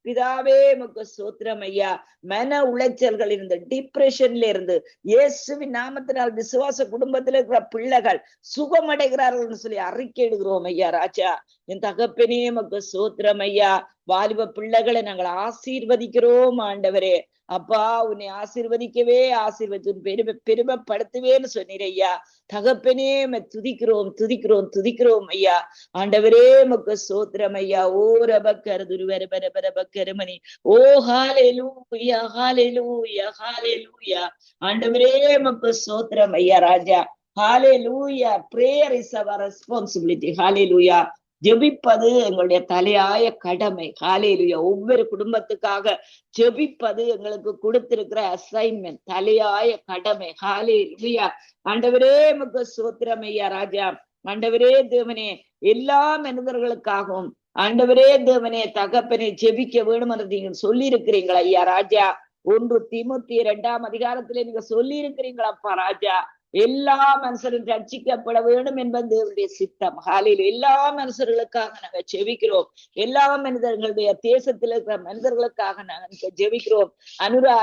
Speaker 3: பிதாவே உமக்கு ஸ்தோத்திரம் ஐயா. மன உளைச்சல்கள் இருந்து, டிப்ரெஷன்ல இருந்து இயேசுவின் நாமத்தினால் விசுவாச குடும்பத்தில் இருக்கிற பிள்ளைகள் சுகமடைகிறார்கள் சொல்லி அறிக்கையிடுகிறோம் ஐயா ராஜா. என் தகப்பனே உமக்கு ஸ்தோத்திரம் ஐயா. வாலிப பிள்ளைகளை நாங்கள் ஆசீர்வதிக்கிறோம் ஆண்டவரே. அப்பா உன்னை ஆசீர்வதிக்கவே ஆசீர்வதித்து பெருமைப்படுத்துவேன்னு சொன்னீர் ஐயா. தகப்பனே துதிக்கிறோம் துதிக்கிறோம் துதிக்கிறோம் ஐயா. ஆண்டவரே உமக்கு ஸ்தோத்திரம் ஐயா. ஓ ரபக்கர் துருவர பரபக்கருமணி. ஓ ஹalleluya ஹalleluya ஹalleluya. ஆண்டவரே உமக்கு ஸ்தோத்திரம் ஐயா ராஜா. ஹalleluya. Prayer is our responsibility. ஹalleluya. ஜெபிப்பது எங்களுடைய தலையாய கடமை. ஹalleluya. ஒவ்வொரு குடும்பத்துக்காக ஜெபிப்பது எங்களுக்கு கொடுத்திருக்கிற அசைன்மெண்ட், தலையாய கடமை. ஹalleluya. ஆண்டவரே உமக்கு ஸ்தோத்திரம் ஐயா ராஜா. ஆண்டவரே தேவனே, எல்லா மனிதர்களுக்காகவும் ஆண்டவரே தேவனே தகப்பனை ஜெபிக்க வேணும் என்று நீங்க சொல்லி இருக்கிறீங்களா ஐயா ராஜா. 1 தீமோத்தேயு 2ஆம் அதிகாரத்திலே நீங்க சொல்லி இருக்கிறீங்களப்பா ராஜா. எல்லா மனுஷரும் ரட்சிக்கப்பட வேண்டும் என்பது தேவனுடைய சித்தம். ஹalleluya. எல்லா மனுஷர்களுக்காக நாங்க ஜெபிக்கிறோம். எல்லா மனிதர்களுடைய தேசத்தில் இருக்கிற மனிதர்களுக்காக நாங்க ஜெபிக்கிறோம்.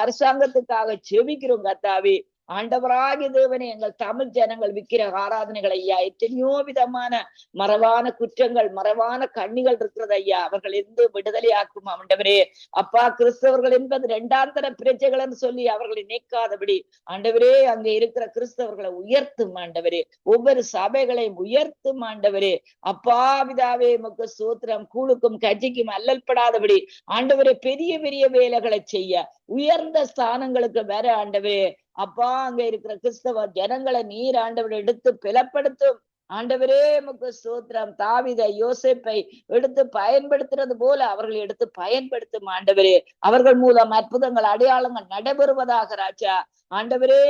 Speaker 3: அரசாங்கத்துக்காக ஜெபிக்கிறோம் கர்த்தாவே. ஆண்டவராகிய தேவனே, எங்கள் தமிழ் ஜனங்கள் விக்கிர ஆராதனைகள் ஐயா, எத்தனையோ விதமான மறைவான குற்றங்கள், மறைவான கண்ணிகள் இருக்கிறது ஐயா. அவர்கள் எந்த விடுதலையாக்கும் ஆண்டவரே. அப்பா, கிறிஸ்தவர்கள் என்பது 2ஆம் தர பிரஜைகள் என்று சொல்லி அவர்களை நீக்காதபடி ஆண்டவரே, அங்கே இருக்கிற கிறிஸ்தவர்களை உயர்த்தும் ஆண்டவரே. ஒவ்வொரு சபைகளையும் உயர்த்தும் ஆண்டவரே. அப்பா பிதாவே உமக்கு ஸ்தோத்திரம். கூழுக்கும் கட்சிக்கும் அல்லல்படாதபடி ஆண்டவரே, பெரிய பெரிய வேலைகளை செய்ய, உயர்ந்த ஸ்தானங்களுக்கு வர ஆண்டவரே. அப்பா, அங்க இருக்கிற கிறிஸ்தவ ஜனங்களை நீர் ஆண்டவரை எடுத்து பலப்படுத்தும் ஆண்டவரே. உமக்கு ஸ்தோத்திரம். தாவீதை, யோசேப்பை எடுத்து பயன்படுத்துறது போல அவர்களை எடுத்து பயன்படுத்தும் ஆண்டவரே. அவர்கள் மூலம் அற்புதங்கள், அடையாளங்கள் நடைபெறுவதாக ராஜா. ஆண்டவரே,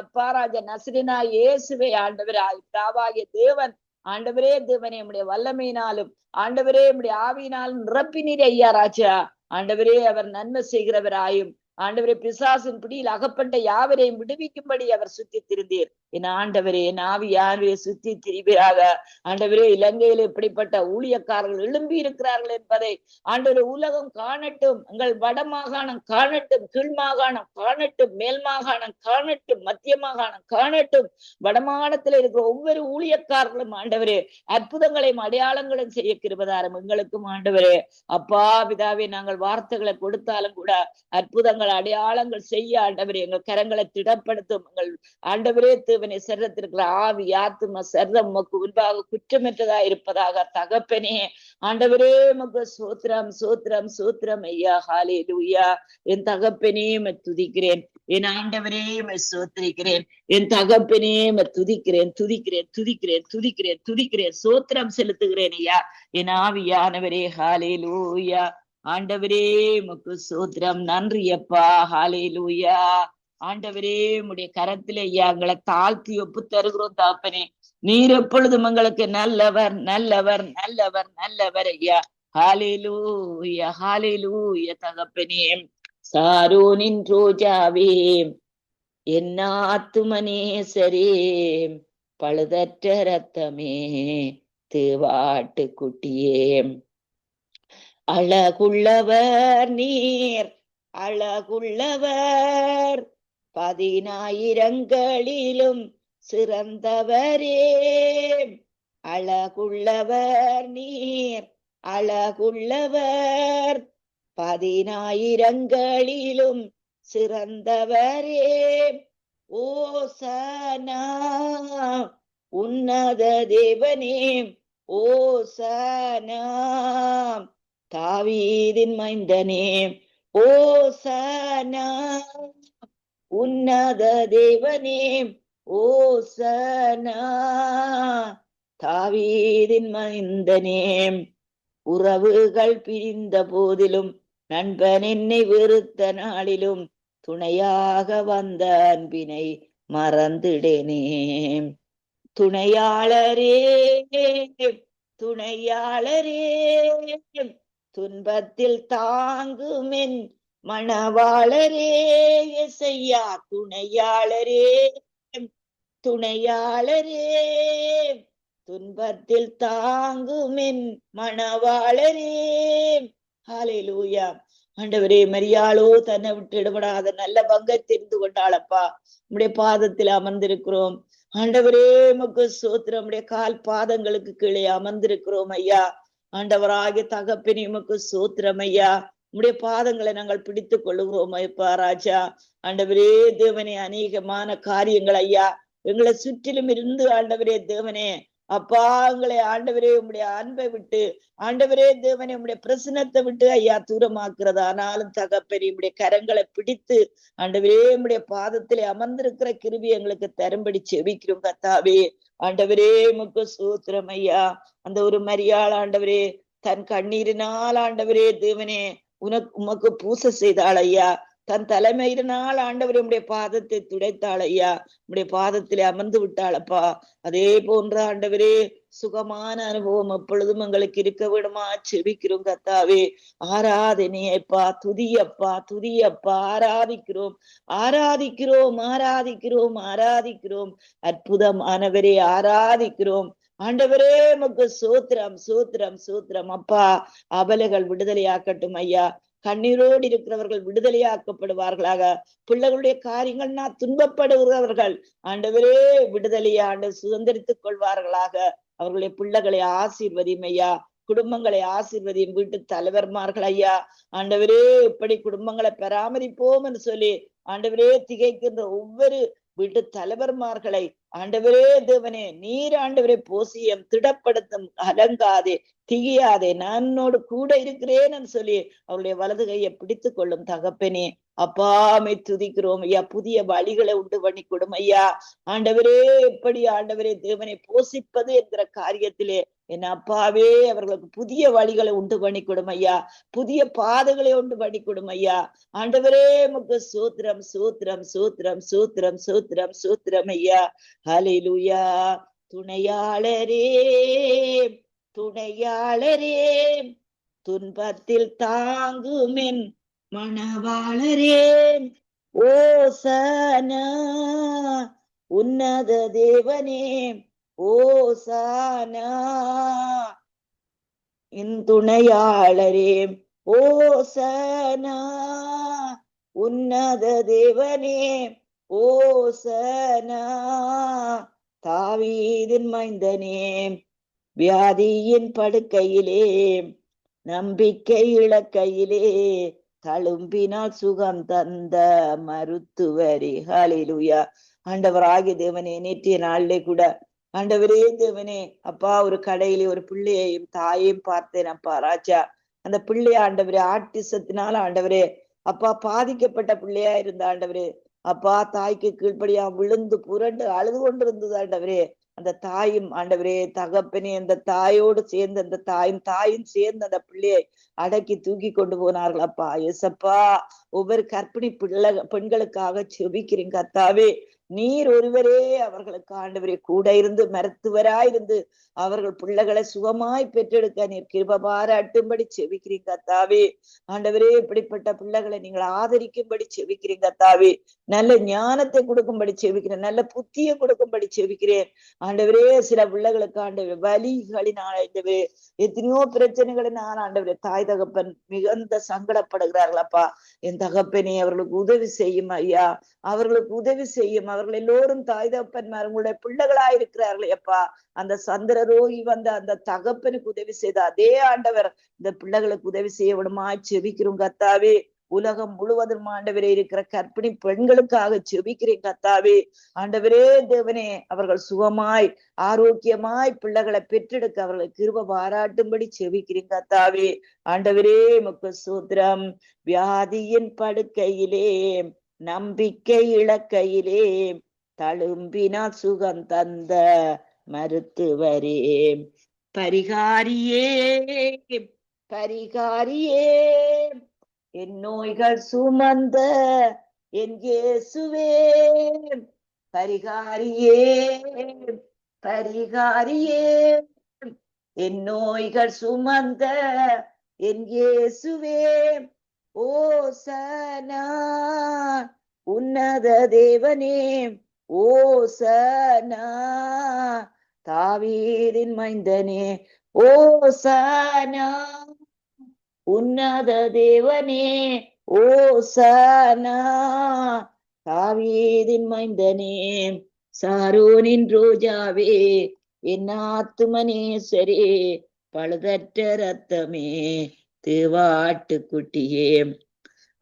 Speaker 3: அப்பா ராஜா, நசரேனா இயேசுவை ஆண்டவரே, தாவாகிய தேவன் ஆண்டவரே தேவனே, நம்முடைய வல்லமையினாலும் ஆண்டவரே நம்முடைய ஆவியினாலும் நிரப்பினீர் ஐயா ராஜா. ஆண்டவரே, அவர் நன்மை செய்கிறவராயும் ஆண்டவரே, பிசாசின் பிடியில் அகப்பட்ட யாவரையும் விடுவிக்கும்படி அவர் சுத்தி திரிந்தீர். என் ஆண்டவரே, என் ஆவியானவரே, சுத்தி திரிவீராக. ஆண்டவரே, இலங்கையில் இப்படிப்பட்ட ஊழியக்காரர்கள் எழும்பி இருக்கிறார்கள் என்பதை ஆண்டவரே உலகம் காணட்டும். எங்கள் வடமாகாணம் காணட்டும், கீழ் மாகாணம் காணட்டும், மேல் மாகாணம் காணட்டும், மத்திய மாகாணம் காணட்டும். வடமாகாணத்தில் இருக்கிற ஒவ்வொரு ஊழியக்காரர்களும் ஆண்டவரே அற்புதங்களையும் அடையாளங்களையும் செய்ய கிருபைதாரும் எங்களுக்கும் ஆண்டவரே. அப்பா பிதாவே, நாங்கள் வார்த்தைகளை கொடுத்தாலும் கூட அற்புதங்கள், அடையாளங்கள் செய்ய ஆண்டவரே எங்கள் கரங்களை திடப்படுத்தும். எங்கள் ஆண்டவரே தேவனே, சரீரத்திற்கிற ஆவி, ஆத்தும, சரீரம் உமக்கு முன்பாக குற்றமற்றதா இருப்பதாக தகப்பனே. ஆண்டவரே உமக்கு சோத்திரம், சோத்திரம், சோத்திரம் ஐயா. ஹalleluya. என் தகப்பனே துதிக்கிறேன். என் ஆண்டவரே சோத்திரிக்கிறேன். என் தகப்பனே துதிக்கிறேன், துதிக்கிறேன், துதிக்கிறேன், துதிக்கிறேன், துதிக்கிறேன், சோத்திரம் செலுத்துகிறேன் ஐயா. என் ஆவியானவரே. ஹalleluya. ஆண்டவரே உமக்கு சோத்திரம். நன்றி அப்பா. ஹalleluya. ஆண்டவரே, உம்முடைய கரத்திலே ஐயா எங்களை தாழ்த்தி ஒப்பு தருகிறோம் தாப்பனே. நீர் எப்பொழுதும் எங்களுக்கு நல்லவர், நல்லவர், நல்லவர், நல்லவர் ஐயா. ஹalleluya, ஹalleluya தகப்பனே. சாரோனின் ரோஜாவே, என் ஆத்துமனேசரே, பழுதற்ற ரத்தமே, தேவாட்டு குட்டியே, அழகுள்ளவர் நீர், அழகுள்ளவர், 10,000ங்களிலும் சிறந்தவரே. அழகுள்ளவர் நீர், அழகுள்ளவர், 10,000ங்களிலும் சிறந்தவரே. ஓசனா உன்னத தேவனே, ஓசனா தாவீதின் மைந்தனே, ஓசனா உன்னத தேவனே, ஓசனா தாவீதின் மைந்தனே. உறவுகள் பிரிந்த போதிலும், நண்பன் என்னை வெறுத்த நாளிலும், துணையாக வந்த அன்பினை மறந்திடனே. துணையாளரே, துணையாளரே, துன்பத்தில் தாங்குமென் மணவாளரே. இயேசையா துணையாளரே, துணையாளரே, துன்பத்தில் தாங்குமென் மணவாளரே. ஹalleluya. ஆண்டவரே, மரியாளோ தன்னை விட்டு இடப்படாத நல்ல பங்கை தெரிந்து கொண்டாளப்பா. உம்முடைய பாதத்தில் அமர்ந்திருக்கிறோம் ஆண்டவரே. உமக்கு ஸ்தோத்திரம். உம்முடைய கால் பாதங்களுக்கு கீழே அமர்ந்திருக்கிறோம் ஐயா. ஆண்டவராகிய தகப்பனே, உமக்கு ஸ்தோத்திரம் ஐயா. உம்முடைய பாதங்களை நாங்கள் பிடித்துக் கொள்ளுகிறோம் ஐப்பா ராஜா. ஆண்டவரே தேவனே, அநேகமான காரியங்கள் ஐயா எங்களை சுற்றிலும் இருந்து ஆண்டவரே தேவனே, அப்பா எங்களை ஆண்டவரே உம்முடைய அன்பை விட்டு ஆண்டவரே தேவனே உம்முடைய பிரசன்னத்தை விட்டு ஐயா தூரமாக்குறது. ஆனாலும் தகப்பனே, உம்முடைய கரங்களை பிடித்து ஆண்டவரே உம்முடைய பாதத்திலே அமர்ந்திருக்கிற கிருபை எங்களுக்கு தரும்படி செபிக்கிறோம் கர்த்தாவே. ஆண்டவரே உமக்கு ஸ்தோத்திரம் ஐயா. அந்த ஒரு மரியாள் ஆண்டவரே தன் கண்ணீரினால் ஆண்டவரே தேவனே உமக்கு பூசை செய்தாள் ஐயா. தன் தலைமையினால் ஆண்டவரே உம்முடைய பாதத்தை துடைத்தாள் ஐயா. உம்முடைய பாதத்திலே அமர்ந்து விட்டாளப்பா. அதே போன்ற ஆண்டவரே சுகமான அனுபவம் எப்பொழுதும் எங்களுக்கு இருக்க விடுமா செபிக்கிறோம் கத்தாவே. ஆராதனையப்பா, துதியப்பா, துதியப்பா. ஆராதிக்கிறோம், ஆராதிக்கிறோம், ஆராதிக்கிறோம், ஆராதிக்கிறோம். அற்புதமானவரே ஆராதிக்கிறோம். ஆண்டவரே உமக்கு சோத்திரம், சோத்திரம், சோத்திரம். அப்பா, அபலைகள் விடுதலையாக்கட்டும் ஐயா. கண்ணீரோடு இருக்கிறவர்கள் விடுதலையாக்கப்படுவார்களாக. பிள்ளைகளுடைய காரியங்கள்னா துன்பப்படுகிறவர்கள் ஆண்டவரே விடுதலையா ஆண்டு சுதந்திரித்துக் கொள்வார்களாக. அவர்களுடைய பிள்ளைகளை ஆசீர்வதியும் ஐயா. குடும்பங்களை ஆசீர்வதியும். வீட்டு தலைவர்மார்கள் ஐயா ஆண்டவரே இப்படி குடும்பங்களை பராமரிப்போம் என்று சொல்லி ஆண்டவரே திகைக்கின்ற ஒவ்வொரு வீட்டு தலைவர்மார்களை ஆண்டவரே தேவனே நீர் ஆண்டவரே போசியம் திடப்படுத்தும். அலங்காதே, திகியாதே, நானோடு கூட இருக்கிறேன்னு சொல்லி அவருடைய வலது கையை பிடித்து கொள்ளும் தகப்பனே. அப்பாமை துதிக்கிறோம் ஐயா. புதிய வழிகளை உண்டு பண்ணி கொடும் ஐயா. ஆண்டவரே எப்படி ஆண்டவரே தேவனை போஷிப்பது என்கிற காரியத்திலே என் அப்பாவே அவர்களுக்கு புதிய வழிகளை உண்டு பண்ணி கொடும் ஐயா. புதிய பாதைகளை உண்டு பண்ணி கொடும் ஐயா. ஆண்டவரே உமக்கு சூத்திரம், சூத்திரம், சூத்திரம், சூத்திரம், சூத்திரம், சூத்திரம் ஐயா. ஹல்லேலூயா. துணையாளரே, துணையாளரே, துன்பத்தில் தாங்குமென் மணவாளரே, ஓசனா உன்னத தேவனே, ஓசனா என் துணையாளரே, ஓசனா உன்னத தேவனே, ஓசனா தாவீதின் மைந்தனே. வியாதியின் படுக்கையிலே நம்பிக்கை இழக்கையிலே தழும்பினால் சுகம் தந்த மருத்துவரே. ஹல்லேலூயா. ஆண்டவராகிய தேவனே, நேற்றைய நாளிலே கூட ஆண்டவரே தேவனே அப்பா ஒரு கடையிலே ஒரு பிள்ளையையும் தாயையும் பார்த்தேன் அப்பா ராஜா. அந்த பிள்ளை ஆண்டவரே ஆட்டிசத்தினால ஆண்டவரே அப்பா பாதிக்கப்பட்ட பிள்ளையா இருந்த ஆண்டவரே அப்பா தாய்க்கு கீழ்ப்படியா விழுந்து புரண்டு அழுது கொண்டிருந்தது ஆண்டவரே. அந்த தாயும் ஆண்டவரே தகப்பனே அந்த தாயோடு சேர்ந்து அந்த தாயும் சேர்ந்து அந்த பிள்ளையை அடக்கி தூக்கி கொண்டு போனார்கள் அப்பா. எசப்பா ஒவ்வொரு கர்ப்பிணி பெண்களுக்காக செபிக்கிறீங்க கத்தாவே. நீர் ஒருவரே அவர்களுக்கு ஆண்டவரே கூட இருந்து மருத்துவராயிருந்து அவர்கள் பிள்ளைகளை சுகமாய் பெற்றெடுக்க நீர் கிருபை பாராட்டும்படி செபிக்கிறீங்க கத்தாவே. ஆண்டவரே இப்படிப்பட்ட பிள்ளைகளை நீங்கள் ஆதரிக்கும்படி செபிக்கிறீங்க கத்தாவே. நல்ல ஞானத்தை கொடுக்கும்படி செபிக்கிறேன், நல்ல புத்தியை கொடுக்கும்படி செபிக்கிறேன் ஆண்டவரே. சில பிள்ளைகளுக்கு ஆண்டவரே வலிகளினால் ஆண்டவரே எத்தனையோ பிரச்சனைகளினால் ஆண்டவரே தாய் தகப்பன் மிகுந்த சங்கடப்படுகிறார்களப்பா. என் தகப்பனே அவர்களுக்கு உதவி செய்யும் ஐயா, அவர்களுக்கு உதவி செய்யும். அவர்கள் எல்லோரும் தாய் தகப்பன்மார் உங்களுடைய பிள்ளைகளாயிருக்கிறார்களே அப்பா. அந்த சந்திர ரோகி வந்த அந்த தகப்பனுக்கு உதவி செய்த அதே ஆண்டவர் இந்த பிள்ளைகளுக்கு உதவி செய்ய விடுமா செபிக்கிறோம் கத்தாவே. உலகம் முழுவதும் ஆண்டவரே இருக்கிற கர்ப்பிணி பெண்களுக்காக செபிக்கிறேன் கத்தாவே. ஆண்டவரே தேவனே அவர்கள் சுகமாய் ஆரோக்கியமாய் பிள்ளைகளை பெற்றெடுக்க அவர்களை கிருபை பாராட்டும்படி செபிக்கிறேன் கத்தாவே. ஆண்டவரே உமக்கு ஸ்தோத்திரம். வியாதியின் படுக்கையிலே நம்பிக்கை இழக்கையிலே தழும்பினால் சுகம் தந்த மருத்துவரே, பரிகாரியே, பரிகாரியே, என் நோய்கள் சுமந்த என் இயேசுவே, பரிகாரியே, பரிகாரியே, என் நோய்கள் சுமந்த என் இயேசுவே, ஓசனா உன்னத தேவனே, ஓசனா தாவீதின் மைந்தனே, ஓசனா உன்னத தேவனே, ஓசனா தாவீதின் மைந்தனே, சாரோனின் ரோஜாவே, என் ஆத்துமனேசரே, பழுதற்ற ரத்தமே, தேவாட்டு குட்டியே,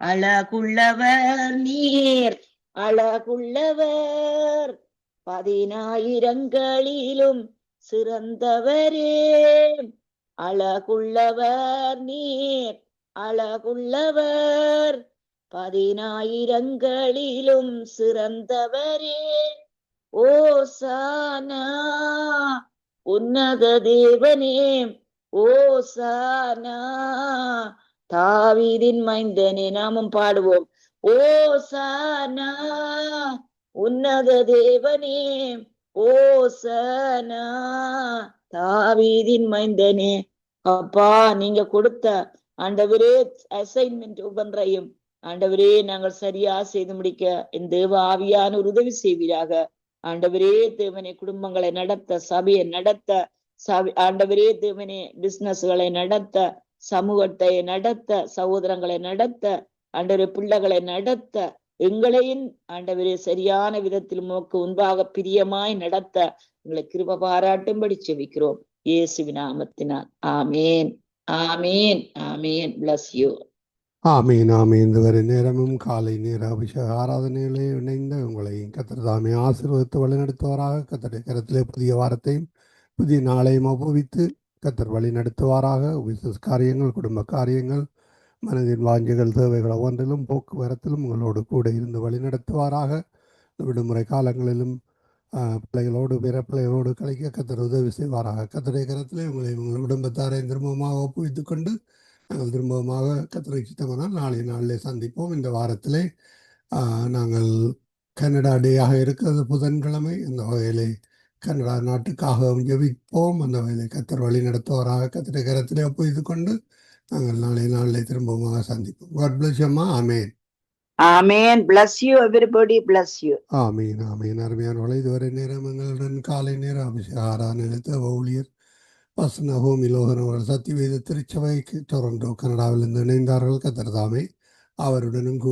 Speaker 3: அழகுள்ளவர் நீர், அழகுள்ளவர், 10,000களிலும் சிறந்தவரே, அழகுள்ளவர் நீர், அழகுள்ளவர், 10,000ங்களிலும் சிறந்தவரே, ஓசானா உன்னத தேவனே ஓசானா தாவீதின் மைந்தனே. நாமும் பாடுவோம். ஓசானா உன்னத தேவனே ஓசனா தாவீதின் மைந்தனே. அப்பா, நீங்க கொடுத்த ஆண்டவரே அசைன்மெண்ட் ஒவ்வொன்றையும் ஆண்டவரே நாங்கள் சரியா செய்து முடிக்க என் தேவ ஆவியான ஒரு உதவி செய்வீராக. ஆண்டவரே தேவனே, குடும்பங்களை நடத்த, சபையை நடத்த, ஆண்டவரே தேவனே, பிசினஸ்களை நடத்த, சமூகத்தை நடத்த, சகோதரங்களை நடத்த, ஆண்டவரே பிள்ளைகளை நடத்த, எங்களையும் ஆண்டவரே சரியான விதத்தில் உமக்கு முன்பாக பிரியமாய் நடத்த எங்களை கிருபை பாராட்டும்படி செபிக்கிறோம் இயேசுவின் நாமத்தினால். ஆமேன், ஆமேன், ஆமேன். bless you.
Speaker 2: ஆமீன் ஆமீன். இதுவரை நேரமும் காலை நேர அபிஷேக ஆராதனைகளே இணைந்த உங்களை கர்த்தர் தாமே ஆசீர்வதித்து வழிநடத்துவாராக. கர்த்தருடைய கரத்திலே புதிய வாரத்தையும் புதிய நாளையும் அனுபவித்து கர்த்தர் வழி நடத்துவாராக. பிசினஸ் காரியங்கள், குடும்ப காரியங்கள், மனதின் வாஞ்சைகள், தேவைகள் ஒவ்வொன்றிலும் போக்குவரத்திலும் உங்களோடு கூட இருந்து வழி நடத்துவாராக. விடுமுறை காலங்களிலும் பிள்ளைகளோடு பிற பிள்ளைகளோடு கலைக்க கர்த்தர் உதவி செய்வாராக. கர்த்தருடைய கரத்திலே உங்களை உங்கள் குடும்பத்தாரை திரும்பமாக ஒப்புவித்துக் கொண்டு நாங்கள் திரும்பமாக கர்த்தரை சித்தமானால் நாளைய நாளிலே சந்திப்போம். இந்த வாரத்திலே நாங்கள் கனடா டேயாக இருக்கிறது புதன்கிழமை. அந்த வகையிலே கனடா நாட்டுக்காக ஜெபிப்போம். அந்த வகையிலே கர்த்தர் வழி நடத்துவாராக. கர்த்தருடைய கரத்திலே ஒப்புவித்துக் கொண்டு நாங்கள் நாளைய நாளிலே திரும்பமாக சந்திப்போம். God bless you அம்மா. ஆமேன்.
Speaker 3: Amen. Bless you, everybody. Bless you.
Speaker 2: ஆமீன் ஆமீன். அருமையானவர்களே, இதுவரை நேரம் எங்களுடன் காலை நேர அபிஷேக ஆராதனை ஊழியர் பாஸ்டர் ஹோமி லோகன் அவர்கள் சத்தியவேத திருச்சபைக்கு டொரண்டோ கனடாவிலிருந்து இணைந்தார்கள். கர்த்தர் தாமே அவருடனும்